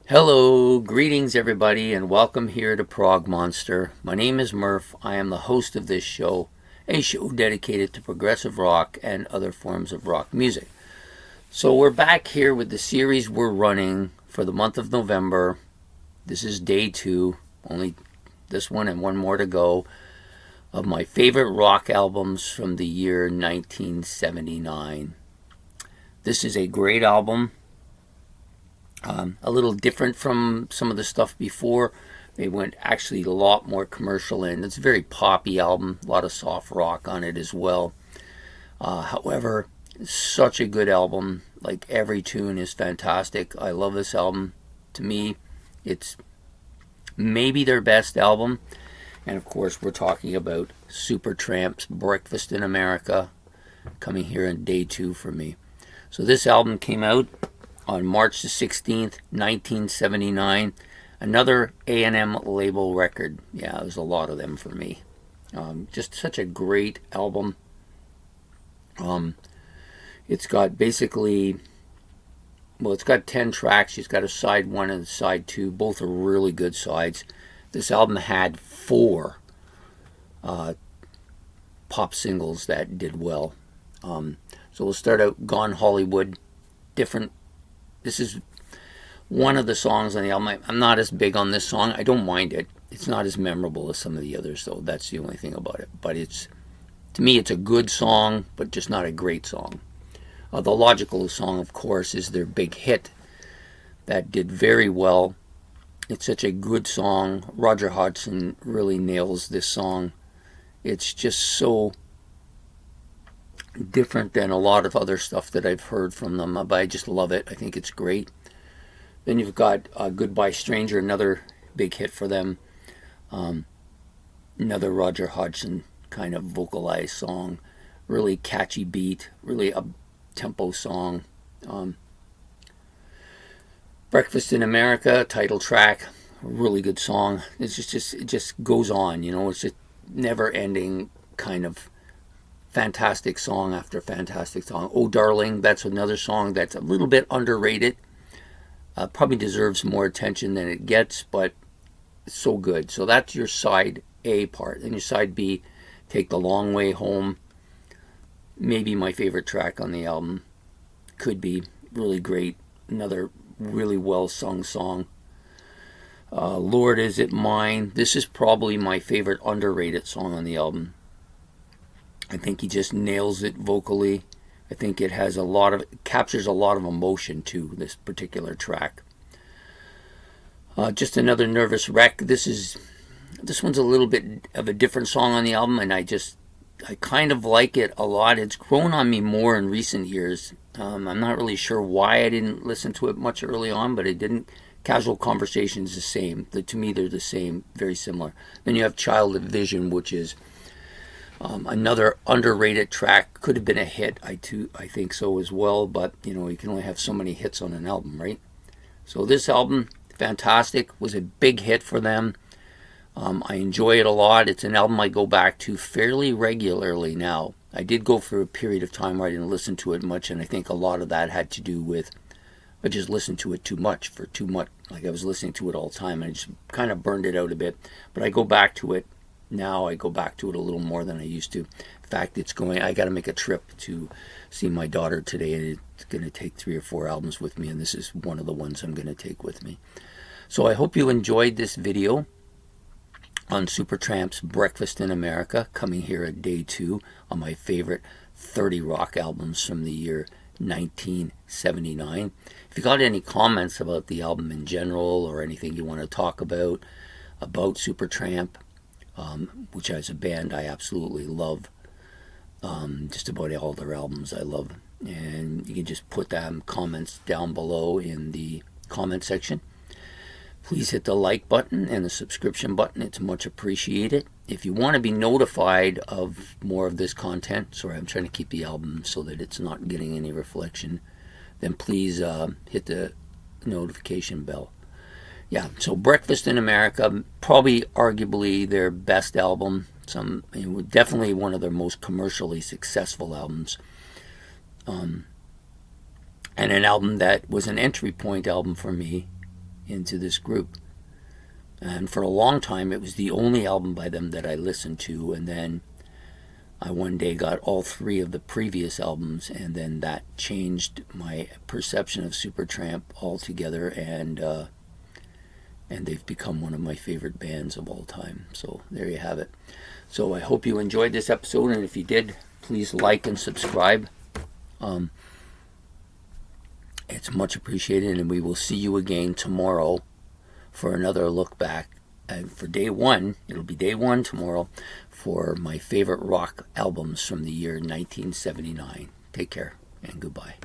Hello, greetings everybody, and welcome here to Prog Monster. My name is Murph. I am the host of this show, a show dedicated to progressive rock and other forms of rock music. So we're back here with the series we're running for the month of November. This is day 2, only this one and one more to go, of my favorite rock albums from the year 1979. This is a great album. A little different from some of the stuff before. They went actually a lot more commercial in. It's a very poppy album, a lot of soft rock on it as well. However, it's such a good album. Like, every tune is fantastic. I love this album. To me, it's maybe their best album. And of course, we're talking about Supertramp's Breakfast in America, coming here in day 2 for me. So this album came out on March the 16th, 1979. Another A&M label record. Yeah, there's a lot of them for me. Just such a great album. It's got basically, it's got 10 tracks. It's got a side 1 and a side 2. Both are really good sides. This album had 4 pop singles that did well. So we'll start out Gone Hollywood. This is one of the songs on the album. I'm not as big on this song. I don't mind it. It's not as memorable as some of the others, though. That's the only thing about it. But to me, it's a good song, but just not a great song. The Logical song, of course, is their big hit that did very well. It's such a good song. Roger Hodgson really nails this song. It's just so different than a lot of other stuff that I've heard from them, but I just love it. I think it's great. Then you've got Goodbye Stranger, another big hit for them. Another Roger Hodgson kind of vocalized song. Really catchy beat, really up-tempo song. Breakfast in America, title track, really good song. It just goes on, it's just never-ending kind of fantastic song after fantastic song. Oh Darling, that's another song that's a little bit underrated. Probably deserves more attention than it gets, but it's so good. So that's your side A part. Then your side B, Take the Long Way Home. Maybe my favorite track on the album. Could be. Really great. Another really well sung song. Lord Is It Mine. This is probably my favorite underrated song on the album. I think he just nails it vocally. I think it captures a lot of emotion too, this particular track. Just Another Nervous Wreck. This one's a little bit of a different song on the album, and I kind of like it a lot. It's grown on me more in recent years. I'm not really sure why I didn't listen to it much early on, but it didn't. Casual Conversation is the same. To me, they're the same, very similar. Then you have Child of Vision, which is another underrated track. Could have been a hit. I think so as well, but you can only have so many hits on an album, right? So this album, fantastic, was a big hit for them. I enjoy it a lot. It's an album I go back to fairly regularly now. I did go for a period of time where I didn't listen to it much, and I think a lot of that had to do with I just listened to it too much. Like, I was listening to it all the time, and I just kind of burned it out a bit. But I go back to it now. I go back to it a little more than I used to. In fact, I got to make a trip to see my daughter today, and it's going to take 3 or 4 albums with me, and this is one of the ones I'm going to take with me. So I hope you enjoyed this video on Supertramp's Breakfast in America, coming here at day 2 on my favorite 30 rock albums from the year 1979. If you got any comments about the album in general, or anything you want to talk about Supertramp, which as a band I absolutely love, just about all their albums I love, and you can just put them comments down below in the comment section. Please hit the like button and the subscription button. It's much appreciated. If you want to be notified of more of this content, sorry, I'm trying to keep the album so that it's not getting any reflection, then please hit the notification bell. Yeah, so Breakfast in America, probably arguably their best album. Definitely one of their most commercially successful albums. And an album that was an entry point album for me into this group. And for a long time, it was the only album by them that I listened to. And then I one day got all 3 of the previous albums, and then that changed my perception of Supertramp altogether. And they've become one of my favorite bands of all time. So there you have it. So I hope you enjoyed this episode, and if you did, please like and subscribe. It's much appreciated, and we will see you again tomorrow for another look back. And for day 1, it'll be day 1 tomorrow, for my favorite rock albums from the year 1979. Take care, and goodbye.